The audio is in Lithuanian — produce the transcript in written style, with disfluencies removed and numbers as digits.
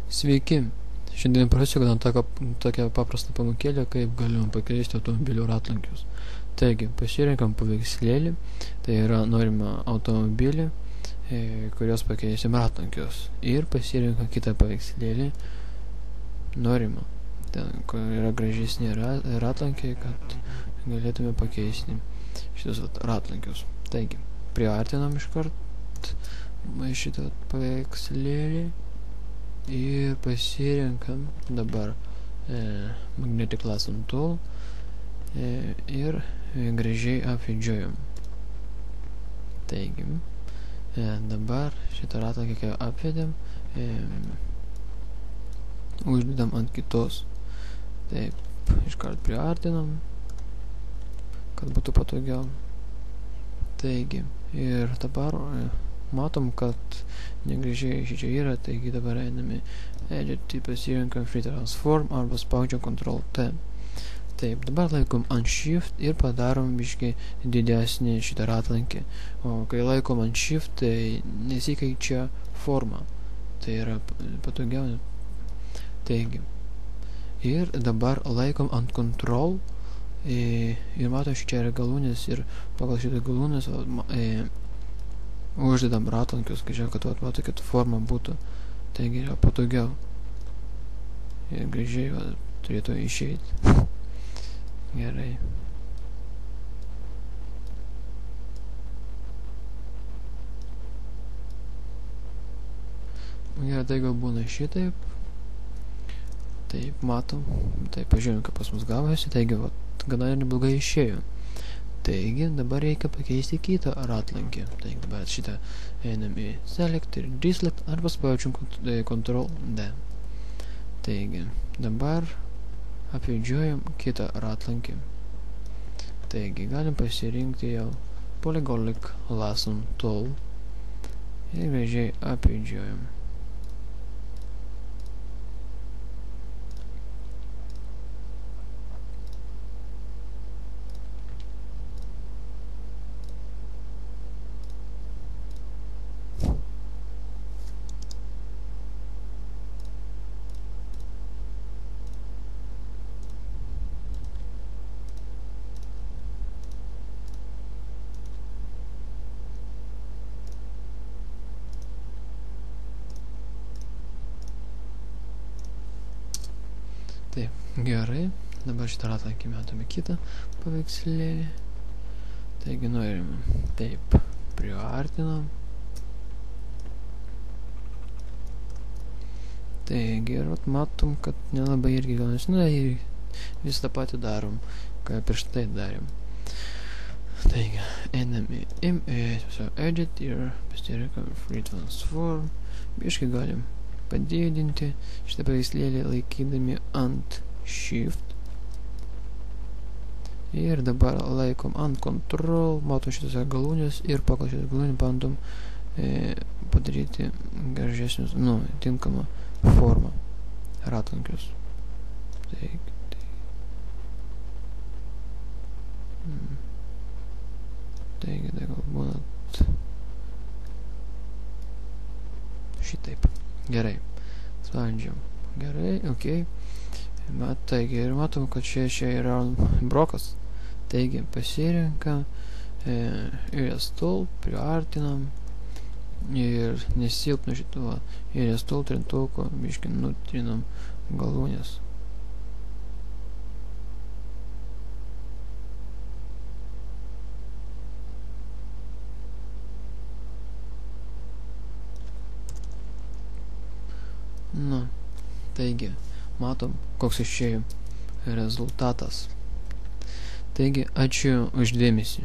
Sveiki! Šiandien prasideda tokia paprasta pamokėlė, kaip galima pakeisti automobilių ratlankius. Taigi, pasirinkam paveikslėlį, tai yra norima automobilį, kurios pakeisim ratlankius. Ir pasirinkam kitą paveikslėlį, norima, ten, kur yra gražesni ratlankiai, kad galėtume pakeisti šitus ratlankius. Taigi, priartinam iškart šitą paveikslėlį. Ir pasirenkam dabar Magnetic Lasso Tool ir gražiai apvedžiojam. Taigi, dabar šitą ratlankę apvedėm, uždedam ant kitos. Taip, iškart priartinam, kad būtų patogiau. Taigi, ir dabar matom, kad negražiai šičia yra, taigi dabar einame Edit, pasirenkam Free Transform arba spaudžiam Ctrl T. Taip, dabar laikom ant Shift ir padarom biškai didesnį šitą ratlankę. O kai laikom ant Shift, tai nesikeičia forma. Tai yra patogiau. Taigi, ir dabar laikom ant Ctrl ir matom šičia yra galūnės ir pagal šitą galūnės uždedam ratlankius, kad tokia forma būtų, taigi yra patogiau ir gražiai turėtų išeiti. Gerai. Gerai, tai gal būna šitaip. Taip, matom. Taip, pažiūrėjom, kaip pas mus gavosi, taigi, gana neblogai išėjo. Taigi, dabar reikia pakeisti kitą ratlankę. Taigi, dabar šitą einam į Select ir Deselect arba spaudžiam Ctrl D. Taigi, dabar apvedžiojam kitą ratlankę. Taigi, galim pasirinkti jau Polygonic Lasso Tool ir gražiai apvedžiojam. Taip, gerai. Dabar šitą ratlankį metame kitą paveikslėlį. Taigi norime. Taip, priartinam. Taigi, ir matom, kad nelabai irgi gaunasi. Na, ir vis tą patį darom, ką prieš tai darėm. Taigi, einam į Edit ir pasirinkam Free Transform. Biškai galim padidinti šitą paveikslėlį laikydami ant Shift. Ir dabar laikom ant Ctrl, matom šitas galūnės ir pagal šitas galūnės bandom padaryti gražesnius, tinkamą formą ratlankius. Taigi, tai gal būnat šitaip. Gerai, spaudžiam. Gerai, ok. Taigi, ir matom, kad čia yra brokas. Taigi, pasirenkam Erase Tool, priartinam ir nesilpnu šituo Erase Tool trintuku, biškai nutrinam galūnės. Taigi, matom, koks išėjo rezultatas. Taigi, ačiū už dėmesį.